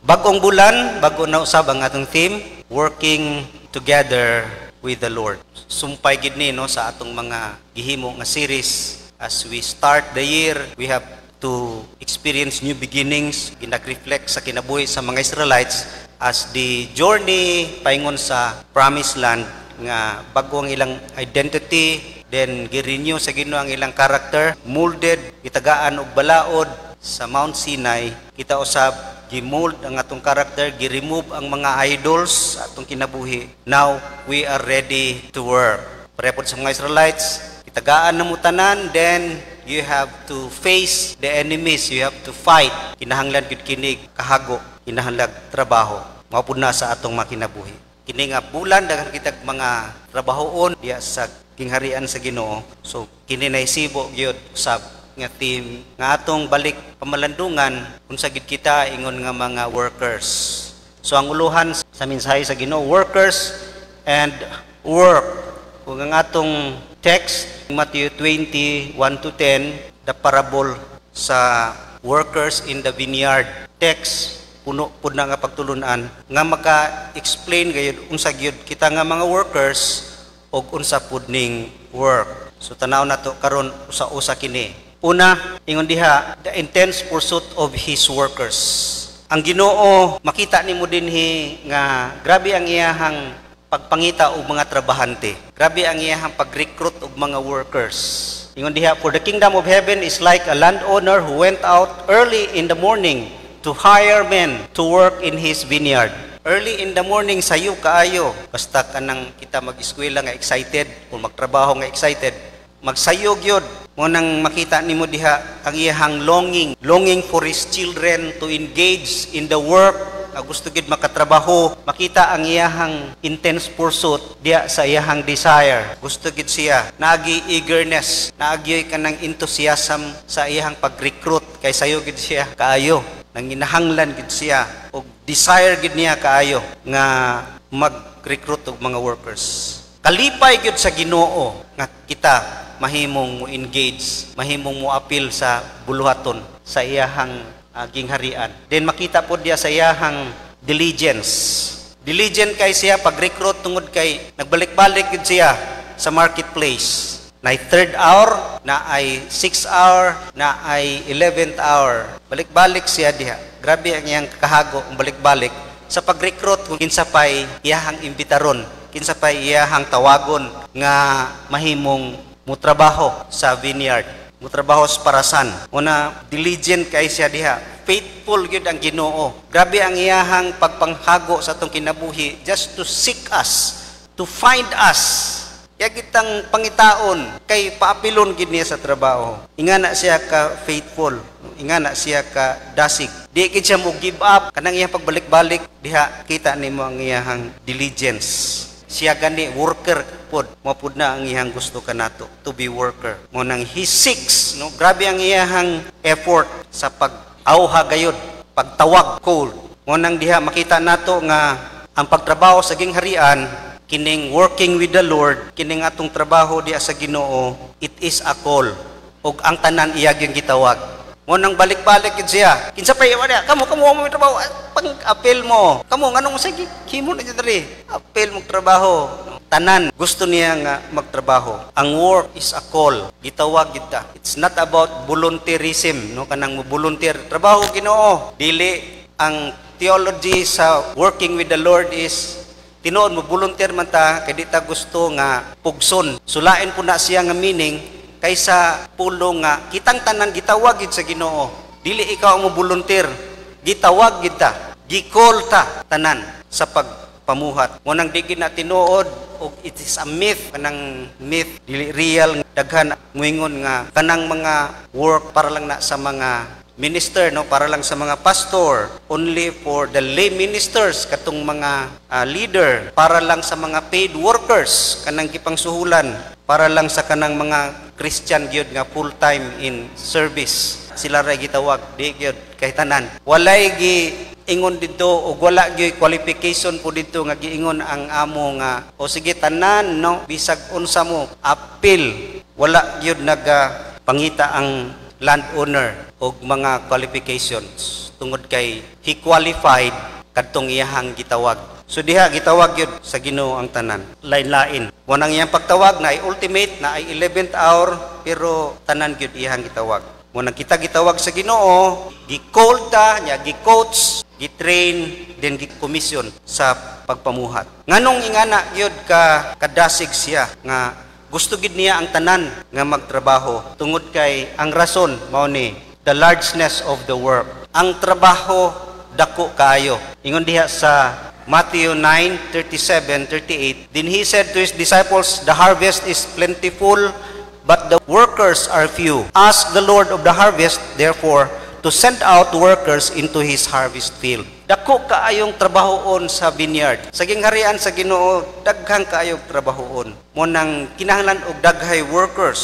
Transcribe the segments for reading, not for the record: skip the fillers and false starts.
Bagong bulan, bago na usab ang atong theme, working together with the Lord. Sumpay gid ni no sa atong mga gihimo nga series. As we start the year, we have to experience new beginnings, ginag-reflect sa kinabuhi sa mga Israelites as the journey paingon sa promised land nga bago ang ilang identity, then gi-renew sa Ginoo ang ilang character, molded, gitagaan og balaod sa Mount Sinai. Kita usab gimold ang atong character, gi-remove ang mga idols sa atong kinabuhi. Now we are ready to work. Parepod sa mga Israelites, kitagaan na mo tanan, then you have to face the enemies, you have to fight. Kinahanglan gid kinig kahago, kinahanglan trabaho. Mao pud na sa atong makinabuhi. Kini nga bulan daghan kitag mga trabahoon diya sa kingharian sa Ginoo. So kini naisibo gyud usab nga team nga atong balik pamalandungan unsa gid kita ingon nga mga workers. So ang uluhan sa mensahe sa Ginoo, workers and work. Kung ang atong text, Matthew 20:1-10, the parable sa workers in the vineyard. Text puno pud na nga pagtulunan nga maka-explain gayud unsa gyud kita nga mga workers og unsa pud ning work. So tanaw nato karon usa-usa kini. Una, ingon diha, the intense pursuit of His workers. Ang Ginoo makita nimo dinhi nga grabe ang iyahang pagpangita og mga trabahante. Grabe ang iyahang pag-recruit og mga workers. Ingon diha, for the kingdom of heaven is like a landowner who went out early in the morning to hire men to work in his vineyard. Early in the morning, sayo kaayo. Basta kanang kita mag-eskwela nga excited o magtrabaho nga excited, magsayog yun. Ngunang makita nimo diha ang iyahang longing for his children to engage in the work, gusto gid makatrabaho. Makita ang iyahang intense pursuit diha sa iyahang desire. Gusto gid siya, naagi eagerness, naagi kanang enthusiasm sa iyahang pag-recruit kay sayo gid siya kaayo. Nanginahanglan gid siya og desire gid niya kaayo nga mag-recruit og mga workers. Kalipay gyud sa Ginoo nga kita mahimong mo engage, mahimong mo appeal sa buluhaton sa iyahang gingharian. Then makita po diya sa iyahang diligence. Diligent kay siya pag-recruit tungod kay nagbalik-balik gyud siya sa marketplace. Na ay 3rd hour, na ay 6th hour, na ay 11th hour. Balik-balik siya diha. Grabe ang iyang kahago ang balik-balik sa pag-recruit kung kinsa pay iyahang imbitaron, kinsa pay iyahang tawagon nga mahimong mutrabaho sa vineyard, mutrabaho sa parasan. Una, diligent kay siya diha. Faithful gyud ang Ginoo. Grabe ang iyahang pagpanghago sa atong kinabuhi just to seek us, to find us. Kaya kitang pangitaon kay paapilon gid niya sa trabaho. Ingana siya ka faithful, ingana siya ka dasig. Di gid siya mo give up kanang iyang pagbalik-balik diha kita nimo ang iyahang diligence. Siya gani worker pod, mo pud na ang iyang gusto kanato to be worker. Mo nang he seeks, no, grabe ang iyahang effort sa pag-awha gayud, pagtawag call. Mo nang diha makita nato nga ang pagtrabaho sa gingharian, kining working with the Lord, kining atong trabaho diha sa Ginoo, it is a call. Og ang tanan iya gyud gitawag. Mo nang balik-balik gid siya. Kinsa pa iya diha? Kamo mo trabaho, pang-appeal mo. Kamo nganong sige himo na diri. Appeal mo trabaho. Tanan gusto niya nga magtrabaho. Ang work is a call. Gitawag kita. It's not about volunteerism, no, kanang mo volunteer trabaho Ginoo. Dili ang theology sa working with the Lord is tinuod mo volunteer man ta kay di ta gusto nga pugson. Sulain po na siya nga meaning kaysa pulong nga kitang tanan gitawag gid sa Ginoo. Dili ikaw mo volunteer, gitawag gid ta, gi-call ta tanan sa pagpamuhat. Ngunang di gid na tinuod og it is a myth, kanang myth dili real. Daghan moingon nga kanang mga work para lang na sa mga minister, no, para lang sa mga pastor, only for the lay ministers katong mga leader, para lang sa mga paid workers kanang gipangsuhulan, para lang sa kanang mga Christian gyud nga full time in service. Sila ra gitawag, di gyud kay tanan. Walay gi ingon dito o wala gyud qualification po dito nga giingon ang amo nga o sige tanan, no, bisag unsa mo appeal. Wala gyud pangita ang landowner og mga qualifications. tungod kay he qualified kadtong iyahang gitawag. So diha gitawag yun sa Ginoo ang tanan. Lain-lain. Munang iyang pagtawag na ay ultimate, na ay 11th hour, pero tanan gyud iyahang gitawag. Munang kita gitawag sa Ginoo, gi-call ta, nya gi-coach, gi-train, then gi-commission sa pagpamuhat. Nganong ingana gyud ka kadasig siya nga gusto gid niya ang tanan nga magtrabaho tungod kay ang rason mao ni the largeness of the work. Ang trabaho dako kaayo. Ingon diha sa Matthew 9:37-38, then he said to his disciples, the harvest is plentiful, but the workers are few. Ask the Lord of the harvest, therefore, to send out workers into his harvest field. Dako kaayong trabahoon sa vineyard. Sa gingharian sa Ginoo, daghang kaayong trabahoon. Mo nang kinahanglan og daghay workers.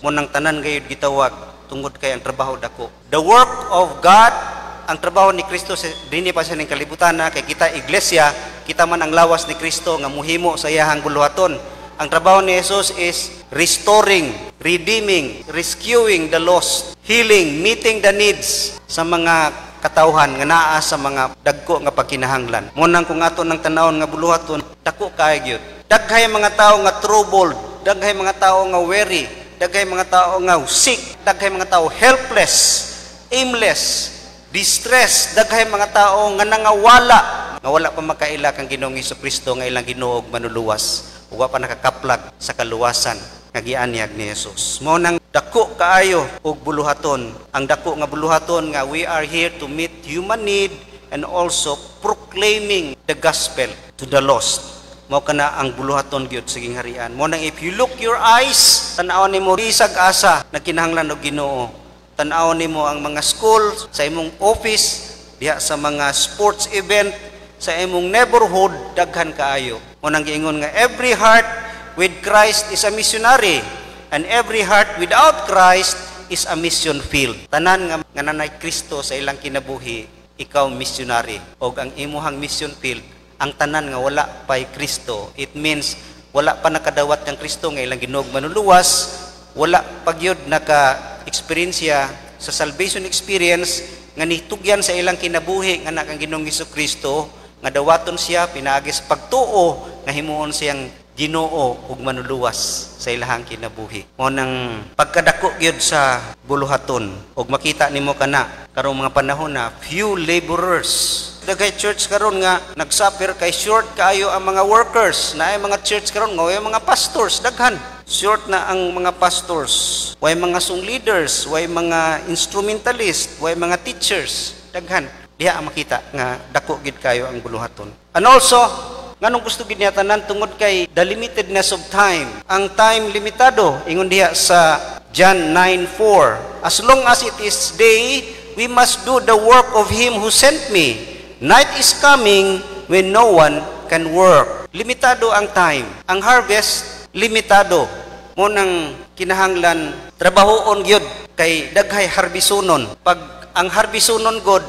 Mo nang tanan gayud gitawag tungod kay ang trabaho dako. The work of God, ang trabaho ni Kristo dinhi pa sa ning kalibutan na kay kita iglesia, kita man ang lawas ni Kristo nga muhimo sa iyahang buluhaton. Ang trabaho ni Jesus is restoring, redeeming, rescuing the lost, healing, meeting the needs sa mga katawhan nga naa sa mga dagko nga pagkinahanglan. Mo nang kung ato nang tanawon nga buluhaton, dako kaayo gyud. Daghay mga tawo nga troubled, daghay mga tawo nga weary, daghay mga tawo nga sick, daghay mga tawo helpless, aimless, distress, daghay mga tao nga nangawala, nga wala pa makaila kang Ginoong Hesukristo nga ilang Ginoo ug manuluwas, ug wa pa nakakaplag sa kaluwasan nga gianyag ni Jesus. Mao nang dako kaayo og buluhaton. Ang dako nga buluhaton nga we are here to meet human need and also proclaiming the gospel to the lost. Mao kana ang buluhaton gyud sa gingharian. Mao nang if you look your eyes, tan-aw nimo bisag asa na kinahanglan og Ginoo. Tan-aw nimo ang mga school, sa imong office, diha sa mga sports event, sa imong neighborhood, daghan kaayo. Mo nang giingon nga every heart with Christ is a missionary, and every heart without Christ is a mission field. Tanan nga nanay Kristo sa ilang kinabuhi, ikaw missionary. Og ang imuhang mission field, ang tanan nga wala pay Kristo. It means wala pa nakadawat ng Kristo nga ilang Ginoo manuluwas, wala pagyod naka-experiensya sa salvation experience nga nitugyan sa ilang kinabuhi nga nakang Ginoong Hesukristo nga dawaton siya pinaagis pagtuo nga himuon siyang Ginoo ug manuluwas sa ilahang kinabuhi. Mo nang pagkadako gyud sa buluhaton ug makita nimo kana karong mga panahon na few laborers. Daghay church karon nga nagsuffer kay short kaayo ang mga workers. Naay mga church karon nga way mga pastors daghan. Short na ang mga pastors, way mga song leaders, way mga instrumentalist, way mga teachers, daghan. Diha ang makita nga dako gid kayo ang buluhaton. And also, nganong gusto gid niya tanan tungod kay the limitedness of time. Ang time limitado, ingon diha sa John 9:4. As long as it is day, we must do the work of him who sent me. Night is coming when no one can work. Limitado ang time. Ang harvest limitado. Mo nang kinahanglan trabahoon gyud kay daghay harbisunon. Pag ang harbisunon god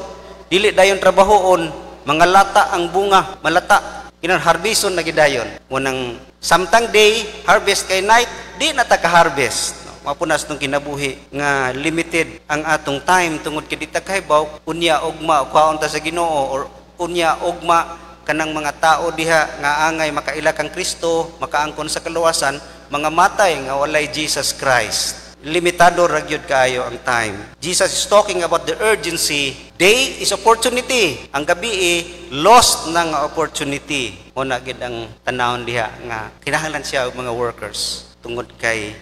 dili dayon trabahoon, mga lata ang bunga, malata. Kinan harbison na gidayon. Mo nang samtang day harvest kay night, di na ta ka-harvest. Mapunas nung kinabuhi nga limited ang atong time tungod kay di ta kahibaw unya ugma kwaon ta sa Ginoo or unya ugma kanang mga tao diha nga angay makaila kang Kristo, makaangkon sa kaluwasan, mga matay nga walay Jesus Christ. Limitado ra gyud kaayo ang time. Jesus is talking about the urgency. Day is opportunity. Ang gabi lost na nga opportunity. Una gid ang tanawon diha nga kinahanglan siya og mga workers tungod kay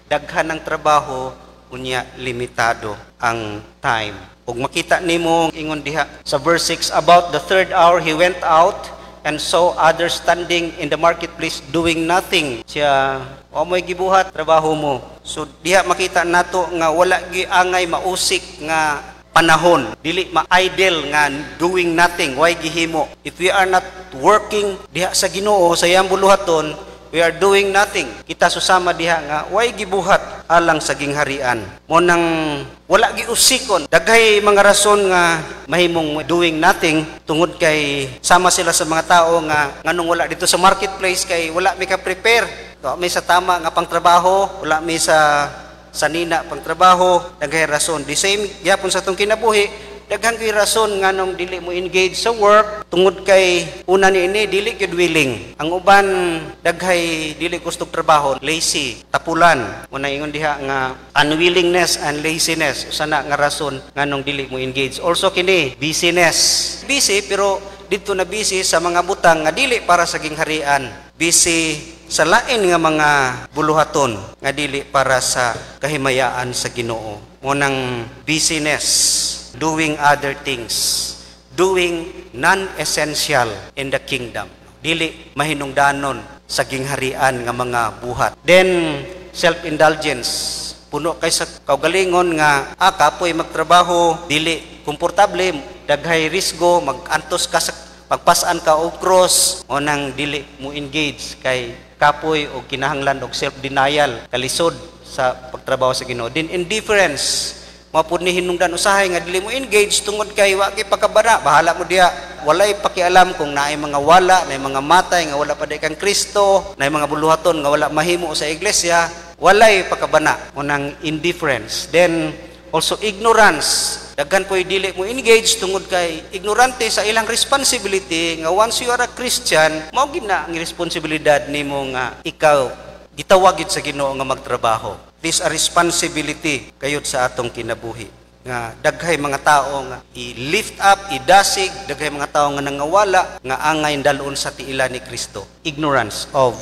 daghan ng trabaho unya limitado ang time. Ug makita nimo ingon diha sa verse 6, about the third hour he went out and saw others standing in the marketplace doing nothing. Siya mo'y gibuhat trabaho mo. So diha makita nato nga wala gi angay mausik nga panahon, dili ma-idle nga doing nothing, way gihimo. If we are not working diha sa Ginoo sa iyang buluhaton, we are doing nothing. Kita susama diha nga way gibuhat alang sa gingharian. Mo nang wala giusikon. Daghay mga rason nga mahimong doing nothing tungod kay sama sila sa mga tao nga nganong wala dito sa marketplace kay wala mi ka prepare. May sa tama nga pangtrabaho, wala mi sa sanina pangtrabaho, daghay rason. The same gyapon sa tong kinabuhi, daghang kay rason nganong dili mo engage sa work tungod kay una niini dili gyud willing. Ang uban daghay dili gustong trabaho, lazy, tapulan. Una ingon diha nga unwillingness and laziness usa na nga rason nganong dili mo engage. Also kini busyness. Busy pero dito na busy sa mga butang nga dili para sa gingharian. Busy sa lain nga mga buluhaton nga dili para sa kahimayaan sa Ginoo. Unang busyness, doing other things, doing non-essential in the kingdom. Dili mahinungdanon sa gingharian nga mga buhat. Then self-indulgence, puno kay sa kaugalingon nga kapoy magtrabaho, dili komportable, daghay risgo, magantos ka sa pagpasaan ka og cross, o nang dili mo engage kay kapoy o kinahanglan og self-denial, kalisod sa pagtrabaho sa Ginoo. Din indifference, mapud ni hinungdan usahay nga dili mo engage tungod kay wa kay pagkabana, bahala mo diha. Walay pakialam kung naay mga wala, naay mga matay nga wala pa day kang Kristo, naay mga buluhaton nga wala mahimo sa iglesia, walay pakabana. Unang indifference. Then also ignorance. Daghan ko'y dili mo engage tungod kay ignorante sa ilang responsibility nga once you are a Christian, mao gid na ang responsibilidad nimo nga ikaw gitawag gid sa Ginoo nga magtrabaho. This a responsibility kayod sa atong kinabuhi. Nga daghay mga tao nga i-lift up, idasig, daghay mga tao nga nangawala nga angay dalon sa tiila ni Kristo. Ignorance of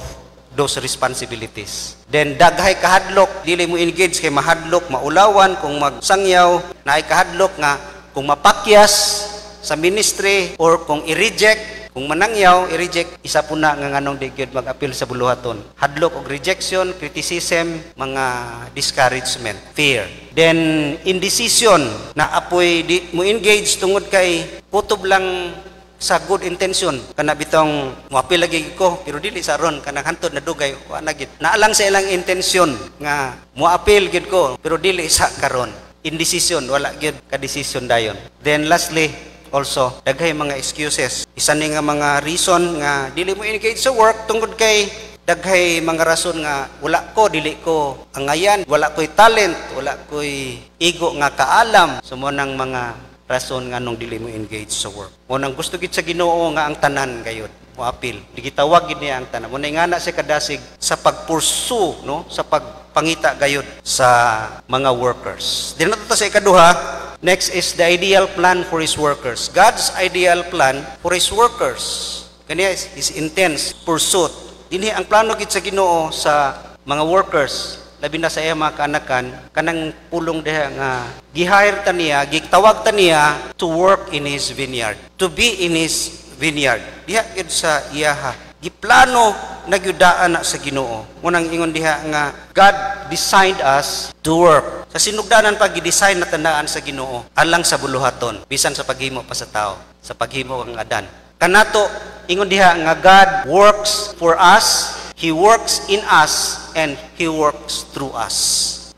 those responsibilities. Then daghay kahadlok, dili mo engage kay mahadlok, maulawan kung magsangyaw, naay kahadlok nga kung mapakyas sa ministry or kung i-reject, kung manangyaw, i-reject, isa po na nga nganong di gyud mag-appeal sa buluhaton. Hadlok og rejection, criticism, mga discouragement, fear. Then indecision, na apoy di mo engage tungod kay kutob lang sa good intention kana bitong moapil lagi ko pero dili sa ron kanang hantod na dugay wa na gid naalang sa ilang intention nga moapil gid ko pero dili sa karon. Indecision, wala gid ka decision dayon. Then lastly also daghay mga excuses, isa ni nga mga reason nga dili mo engage sa work tungod kay daghay mga rason nga wala ko, dili ko angayan, wala ko'y talent, wala ko'y igo nga kaalam. So mo nang mga rason nga nung dili mo engage sa work. Mo nang gusto gid sa Ginoo nga ang tanan gayud mo apil. Di gitawag gid niya ang tanan. Mo nga na siya kadasig sa pagpursu, no, sa pagpangita gayud sa mga workers. Di na to sa ikaduha. Next is the ideal plan for his workers. God's ideal plan for his workers. Kaniya is intense pursuit. Dinhi ang plano gid sa Ginoo sa mga workers. Labi na sa iya mga kaanakan, kanang pulong diha nga gihire ta niya, gitawag ta niya to work in his vineyard, to be in his vineyard. Diha gid sa iyaha. Giplano nagyudaan na sa Ginoo. Munang ingon diha nga God designed us to work. Sa sinugdanan pa gi-design na tandaan sa Ginoo alang sa buluhaton, bisan sa paghimo pa sa tao, sa paghimo ang Adan. Kanato ingon diha nga God works for us. He works in us and He works through us.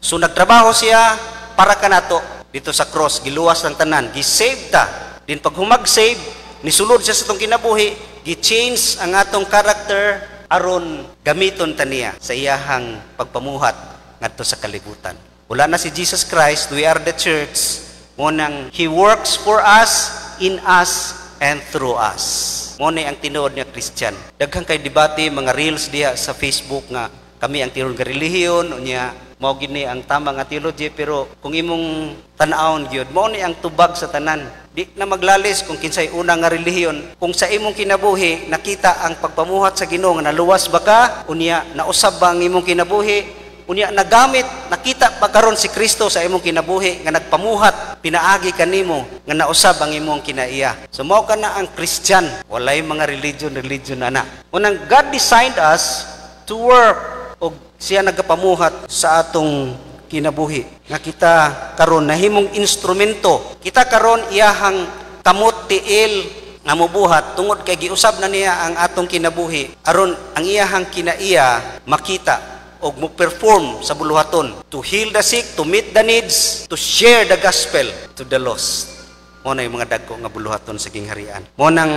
So nagtrabaho siya para kanato dito sa cross, giluwas ng tanan, gi-save ta. Din pag humag-save, nisulod siya sa itong kinabuhi, gi-change ang atong character aron gamiton ta niya sa iyahang pagpamuhat ngadto sa kalibutan. Wala na si Jesus Christ, we are the church. Munang He works for us, in us, and through us. Muna ang tinuod niya Christian. Daghang kay debate, mga reels diha sa Facebook nga kami ang tinuod nga relihiyon, unya mao gini ang tama nga theology, pero kung imong tan-awon gyud, mao ni ang tubag sa tanan. Di na maglalis kung kinsay una nga relihiyon. Kung sa imong kinabuhi nakita ang pagpamuhat sa Ginoo nga naluwas ba ka, unya nausab ba ang imong kinabuhi, unya nagamit, nakita pa karon si Kristo sa imong kinabuhi nga nagpamuhat, pinaagi kanimo nga nausab ang imong kinaiya. So mao kana ang Christian, walay mga religion ana. Unang God designed us to work og siya nagapamuhat sa atong kinabuhi. Nga kita karon nahimong instrumento. Kita karon iyahang kamot tiil nga mobuhat tungod kay giusab na niya ang atong kinabuhi aron ang iyahang kinaiya makita og mo perform sa buluhaton, to heal the sick, to meet the needs, to share the gospel to the lost. Mo na yung mga dagko nga buluhaton sa gingharian. Mo nang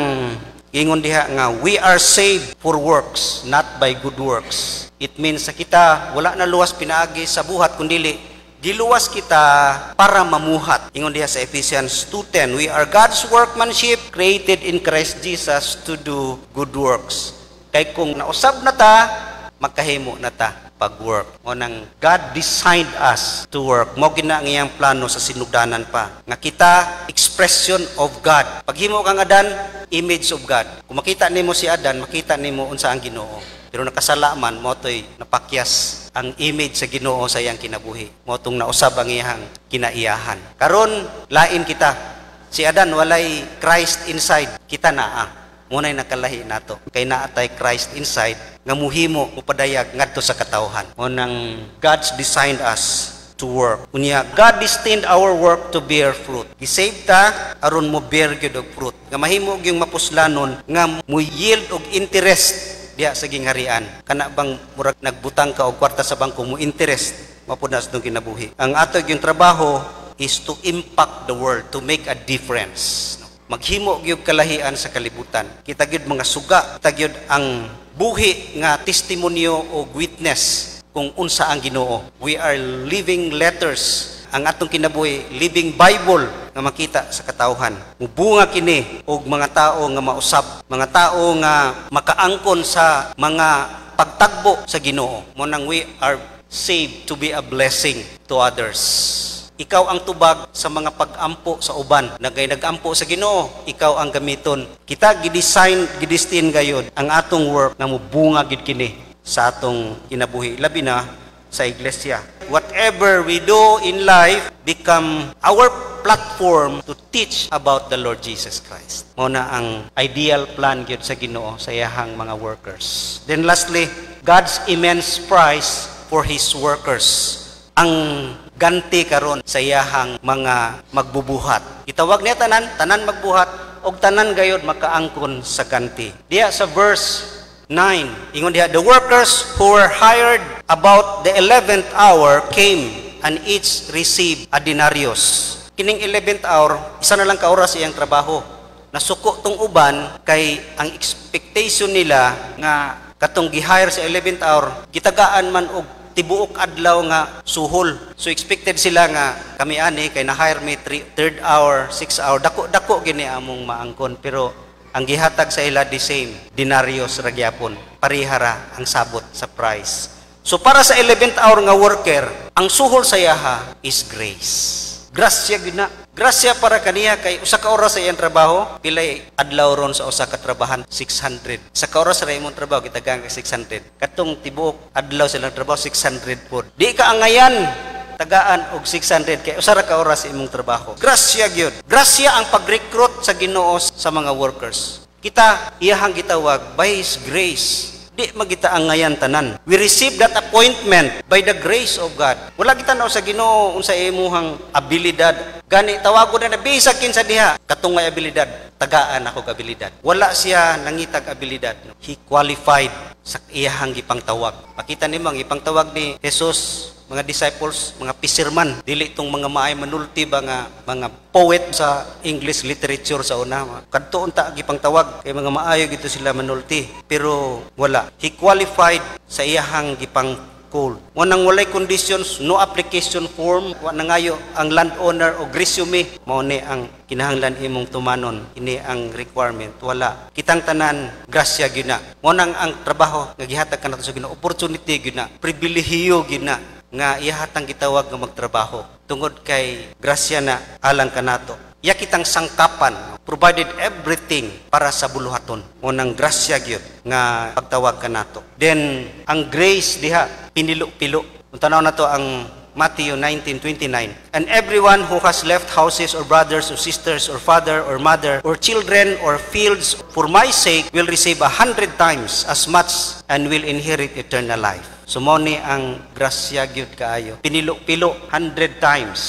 ingon diha nga we are saved for works, not by good works. It means sa kita wala na luwas pinaagi sa buhat kundili Giluwas kita para mamuhat. Ingon diha sa Ephesians 2:10, we are God's workmanship created in Christ Jesus to do good works. Kay kung nausab na ta, makahimo na ta pag-work. O nang God designed us to work. Mao gina ang iyang plano sa sinugdanan pa. Nga kita, expression of God. Paghimo kang Adan, image of God. Kung makita nimo si Adan, makita nimo unsa ang Ginoo. Pero nakasala man, mo to'y napakyas ang image sa Ginoo sa iyang kinabuhi. Mo tong nausab ang iyang kinaiyahan. Karon lain kita. Si Adan walay Christ inside. Kita naa. Muna'y nakalahi nato. Kay naatay Christ inside, nga muhimo, upadayag, ngadto sa katawhan. O nang God's designed us to work. Unya, God destined our work to bear fruit. Gisave ta, aron mo bear gyud og fruit. Nga mahimo gyung mapuslanon, nga mo yield og interest diha sa gingharian. Kana bang murag nagbutang ka og kwarta sa bangko mo interest, mapunas nung kinabuhi. Ang ato gyung trabaho is to impact the world, to make a difference. Maghimo gyud kalahian sa kalibutan. Kita gyud mga suga, kita gyud ang buhi nga testimonyo o witness kung unsa ang Ginoo. We are living letters. Ang atong kinabuhi, living Bible nga makita sa katawhan. Mubunga kini og mga tao nga mausab, mga tao nga makaangkon sa mga pagtagbo sa Ginoo. Mo nang we are saved to be a blessing to others. Ikaw ang tubag sa mga pag-ampo sa uban. Nagay nag-ampo sa Ginoo, ikaw ang gamiton. Kita gidestin gayud ang atong work na mubunga gid kini sa atong kinabuhi, labi na sa iglesia. Whatever we do in life become our platform to teach about the Lord Jesus Christ. Mao na ang ideal plan gyud sa Ginoo sa iyahang mga workers. Then lastly, God's immense price for His workers. Ang ganti karon sa iyahang mga magbubuhat. Itawag niya tanan magbuhat og tanan gayud makaangkon sa ganti. Diya sa verse 9, ingon diha, the workers who were hired about the 11th hour came and each received a denarius. Kining 11th hour, isa na lang ka oras iyang trabaho. Nasuko tong uban kay ang expectation nila nga katong gi-hire sa 11th hour, gitagaan man og tibuok adlaw nga suhol. So expected sila nga kami ani kay na-hire me 3rd hour, 6th hour, dako gini among maangkon, pero ang gihatag sa ila the same, denarios ra gyapon. Parihara ang sabot sa price. So para sa 11th hour nga worker, ang suhol sa yaha is grace. Grasya gyud na. Grasya para kaniya kay usa ka oras sa iyang trabaho, pilay adlaw ron sa usa ka trabahan, 600. Sa ka oras ra imong trabaho gitagang 600. Katong tibuok adlaw silang trabaho 600 pod. Di ka angayan tagaan og 600 kay usa ra ka oras sa imong trabaho. Grasya gyud. Grasya ang pag-recruit sa Ginoo sa mga workers. Kita iyahang gitawag by His grace. Di magita ang ngayan tanan. We receive that appointment by the grace of God. Wala kita na sa Ginoo unsa imuhang abilidad. Gani tawagon na bisag kinsa diha katong may abilidad. Tagaan ako abilidad. Wala siya nangitag abilidad. He qualified sa iyahang gipangtawag. Makita nimo ang ipangtawag ni Jesus, mga disciples, mga fisherman, dili itong mga maay manulti ba nga mga poet sa English literature sa una. Kadto unta gipangtawag kay mga maayo gito sila manulti, pero wala. He qualified sa iyahang gipang call. Wanang walay conditions, no application form, wa nangayo ang landowner o resume, mao ni ang kinahanglan imong tumanon, ini ang requirement. Wala. Kitang tanan grasya gyud na. Wanang ang trabaho nga gihatag kanato sa Ginoo, opportunity gyud na, pribilehiyo gyud na nga ihatang gitawag nga magtrabaho tungod kay grasya na alang kanato. Ya kitang sangkapan, provided everything para sa buluhaton. Unang grasya gyud nga pagtawag kanato. Then ang grace diha pinilo-pilo. Tanaw na to ang Matthew 19:29. And everyone who has left houses or brothers or sisters or father or mother or children or fields for my sake will receive 100 times as much and will inherit eternal life. So mo ni ang grasya gyud kaayo. Pinilo-pilo 100 times.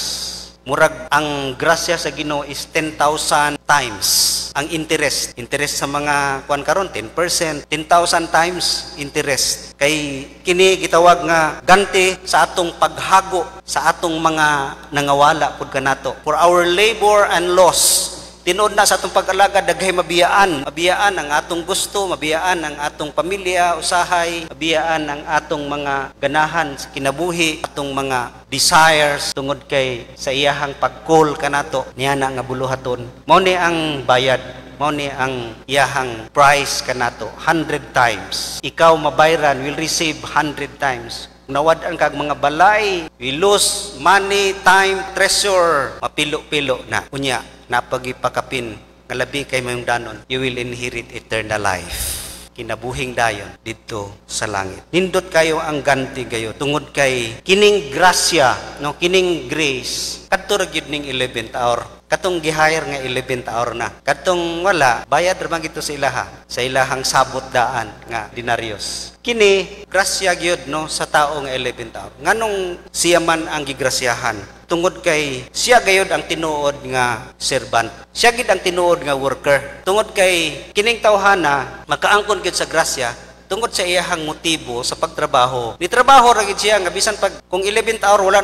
Murag ang grasya sa Ginoo is 10,000 times ang interest. Interest sa mga kuan karon 10%, 10,000 times interest. Kay kini gitawag nga ganti sa atong paghago sa atong mga nangawala pud kanato. For our labor and loss, Tinuod na sa atong pag-alagad, daghay mabiyaan. Mabiyaan ang atong gusto, mabiyaan ang atong pamilya, usahay, mabiyaan ang atong mga ganahan sa kinabuhi, atong mga desires, tungod kay sa iyahang pag-call kanato, niya na nga buluhaton. Mao ni ang bayad. Mao ni ang iyahang price kanato, 100 times. Ikaw mabayran will receive 100 times. Nawad-an kag mga balay, we lose money, time, treasure, mapilo-pilo na. Unya, napagipakapin, nga labi kay mayong danon, you will inherit eternal life. Kinabuhing dayon dito sa langit. Nindot kayo ang ganti kayo tungod kay kining grasya, no, kining grace. Kadto ra gyud ning 11th hour. Katong gi-hire nga 11th hour na. Katong wala, bayad ra man gito sa ilaha, sa ilahang sabot daan nga denaryos. Kini grasya gyud no sa tao nga 11th hour. Nganong siya man ang gigrasyahan? Tungod kay siya gayud ang tinuod nga servant. Siya gid ang tinuod nga worker. Tungod kay kining tawhana makaangkon gid sa grasya tungod sa iyahang motibo sa pagtrabaho. Ni trabaho ra gid siya nga bisan pag kung 11th hour wala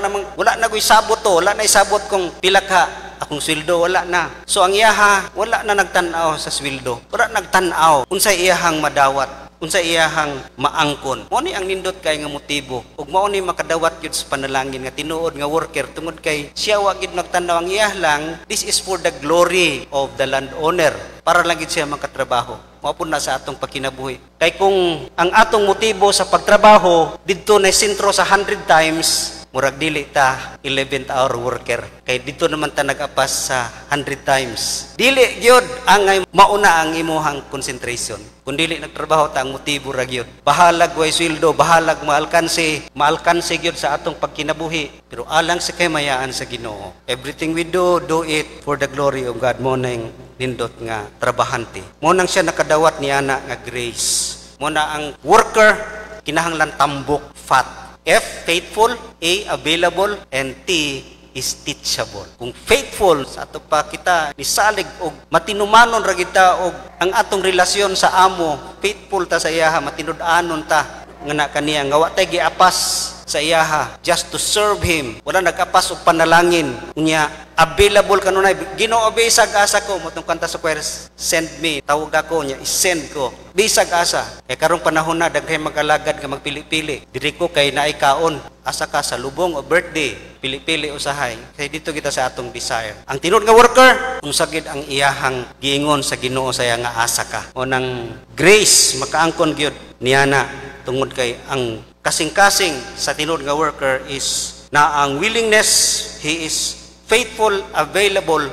na koy sabot to, wala na isabot kung pila ka akong sweldo, wala na. So ang iyaha wala na nagtan-aw sa sweldo. Wala nagtan-aw unsay iyahang madawat, unsay iyahang maangkon. Mao ni ang nindot kay nga motibo ug mao ni makadawat gyud sa panalangin nga tinuod nga worker tungod kay siya wa gyud nagtan-aw ang iyah lang, this is for the glory of the landowner, para lang gyud siya makatrabaho. Mao pud na sa atong pagkinabuhi. Kay kung ang atong motibo sa pagtrabaho didto na sentro sa 100 times, murag dili ta 11th hour worker. Kay dito naman ta nag-apas sa 100 times. Dili gyud ang mauna ang imuhang concentration. Kung dili nagtrabaho ta ang motibo ra gyud. Bahalag way sweldo, bahalag maalkanse gyud sa atong pagkinabuhi. Pero alang sa kamayaan sa Ginoo. Everything we do it for the glory of God. Mo nang nindot nga trabahante. Mo nang siya nakadawat ni ana nga grace. Mo na ang worker kinahanglan tambok, fat. F, faithful. A, available. And T is teachable. Kung faithful, sa ato pa kita nisalig og matinumanon ra kita og ang atong relasyon sa amo, faithful ta sa iyaha, matinud-anon ta nga na kaniya nga wa tay giapas sa iyaha just to serve him. Wala nagapas og panalangin. Unya available kanunay. Ginoo bisag asa ko motong kanta sa choir, send me. Tawag ako nya i-send ko. Bisag asa. Kay karong panahon na daghay mag-alagad nga magpili-pili. Diri ko kay naay kaon. Asa ka sa lubong o birthday, pili-pili usahay. Kay dito kita sa atong desire. Ang tinud nga worker, kung sagid ang iyahang giingon sa Ginoo saya nga asa ka. O nang grace makaangkon gyud niya na tungod kay ang kasing-kasing sa tinud nga worker is na ang willingness, he is faithful, available,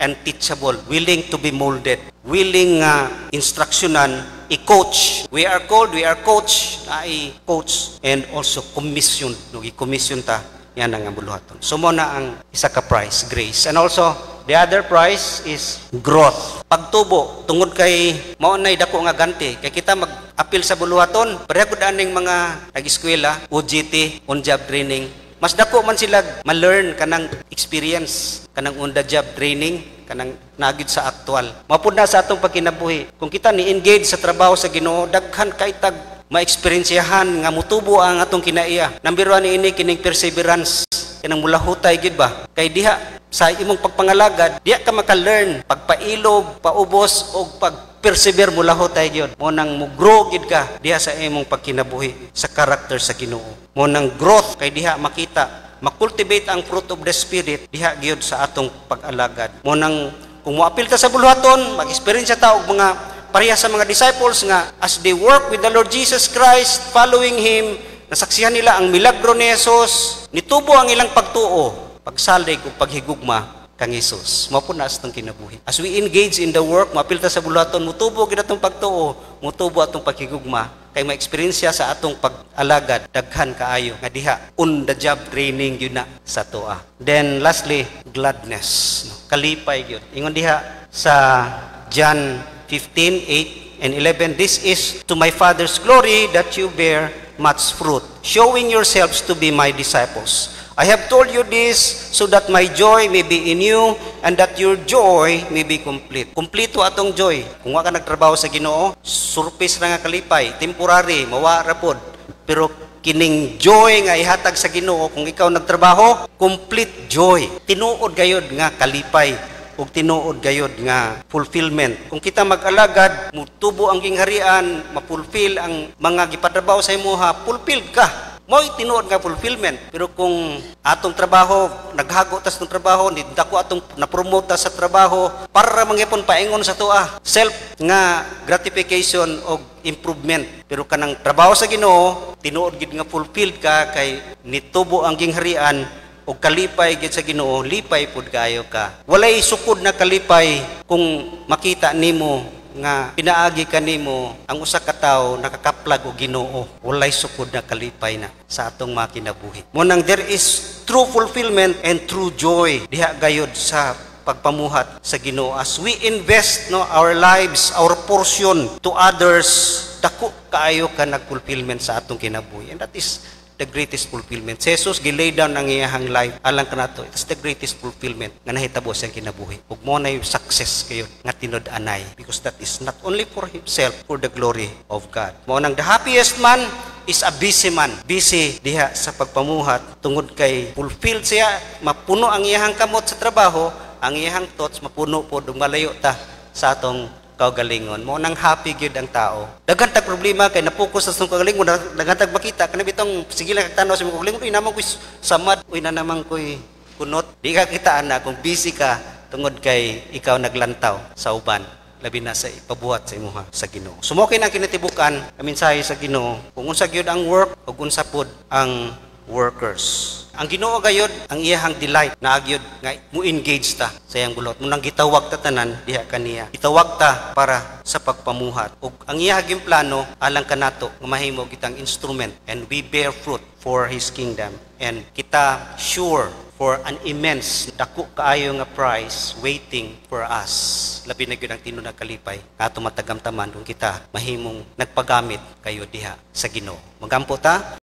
and teachable, willing to be molded, willing instructionan, i-coach. We are called, we are coach, i-coach, and also commissioned. I-commission ta, yan ang buluhaton. So mo na ang isa ka prize, grace. And also, the other prize is growth. Pagtubo, tungod kay maunay dako nga ganti. Kay kita mag-apil sa buluhaton, pareho aning mga nag-eskwela, OJT, on-job training. Mas dako man sila ma-learn kanang experience, kanang on-the-job training, kanang nagid sa aktual. Mapud na sa atong pagkinabuhi. Kung kita ni-engage sa trabaho sa Ginoo, daghan kay tag ma-experiensyahan nga mutubo ang atong kinaiya. Number 1 ini kining perseverance, kanang mulahutay gid ba? Kay diha sa imong pagpangalagad, diha ka maka-learn pagpailob, paubos og persevere mo lahot tayo yun. Mo nang mo-grow gid ka diha sa imong pagkinabuhi sa character sa Ginoo. Mo nang growth kay diha makita, makultivate ang fruit of the Spirit diha gyud sa atong pag-alagad. Mo nang kung moapil ta sa buluhaton, mag-experience ta og mga pareha sa mga disciples nga as they work with the Lord Jesus Christ, following Him, nasaksihan nila ang milagro ni Jesus, nitubo ang ilang pagtuo, pagsalig ug paghigugma kang Jesus. Mao na atong kinabuhi. As we engage in the work, mapilta sa buluhaton, mutubo gid atong pagtuo, mutubo atong paghigugma, kay ma-experience sa atong pag-alagad daghan kaayo nga diha on the job training yun na sa toa. Then lastly, gladness. Kalipay gyud. Ingon diha sa John 15:8 and 11, this is to my Father's glory that you bear much fruit, showing yourselves to be my disciples. I have told you this so that my joy may be in you and that your joy may be complete. Kompleto atong joy. Kung wa ka nagtrabaho sa Ginoo, surprise ra nga kalipay, temporary, mawa ra pod. Pero kining joy nga ihatag sa Ginoo kung ikaw nagtrabaho, complete joy. Tinuod gayud nga kalipay ug tinuod gayod nga fulfillment. Kung kita mag-alagad, mutubo ang gingharian, mapulfill ang mga gipatrabaho sa imuha, fulfilled ka. Mo'y tinuod nga fulfillment. Pero kung atong trabaho, naghago tas ng trabaho, dako atong napromote sa trabaho, para mangyapon paingon sa tuwa. Self nga gratification o improvement. Pero kanang trabaho sa Ginoo, tinuod gid nga fulfilled ka kay nitubo ang gingharian o kalipay gid sa Ginoo, lipay pud kaayo ka. Walay sukod na kalipay kung makita nimo nga pinaagi kanimo ang usa ka tawo nakakaplag og Ginoo. Walay sukod na kalipay na sa atong mga kinabuhi. Mo nang there is true fulfillment and true joy diha gayod sa pagpamuhat sa Ginoo as we invest our lives, our portion to others. Dako kaayo ka nagfulfillment sa atong kinabuhi, and that is the greatest fulfillment. Si Jesus gilay down ang iyahang life alang kanato. It's the greatest fulfillment nga nahitabo sa kinabuhi. Ug mo na yung success kayo nga tinud-anay, because that is not only for himself, for the glory of God. Mo nang the happiest man is a busy man. Busy diha sa pagpamuhat tungod kay fulfilled siya, mapuno ang iyahang kamot sa trabaho, ang iyahang thoughts mapuno pod ug malayo ta sa atong kaugalingon. Mo nang happy gyud ang tao. Daghan tag problema kay napokus sa kaugalingon, daghan tag makita kana bitong sige lang tanaw sa kaugalingon, uy naman ko'y samad, uy na naman ko'y kunot. Di ka kitaan na kung busy ka tungod kay ikaw naglantaw sa uban, labi na sa ipabuhat sa imuha sa Ginoo. Sumokay na kinatibukan ang mensahe sa Ginoo kung unsa gyud ang work ug unsa pod ang workers. Ang Ginoo gayod ang iyahang delight na agyod nga mo engage ta sa iyang bulot. Munang gitawag ta tanan diha kaniya. Gitawag ta para sa pagpamuhat. Ug ang iyahang plano alang kanato nga mahimo kitang instrument and we bear fruit for his kingdom. And kita sure for an immense dako kaayo nga prize waiting for us. Labi na gyud ang tinuod nga kalipay nga ato matagamtaman kung kita mahimong nagpagamit kayo diha sa Ginoo. Magampo ta.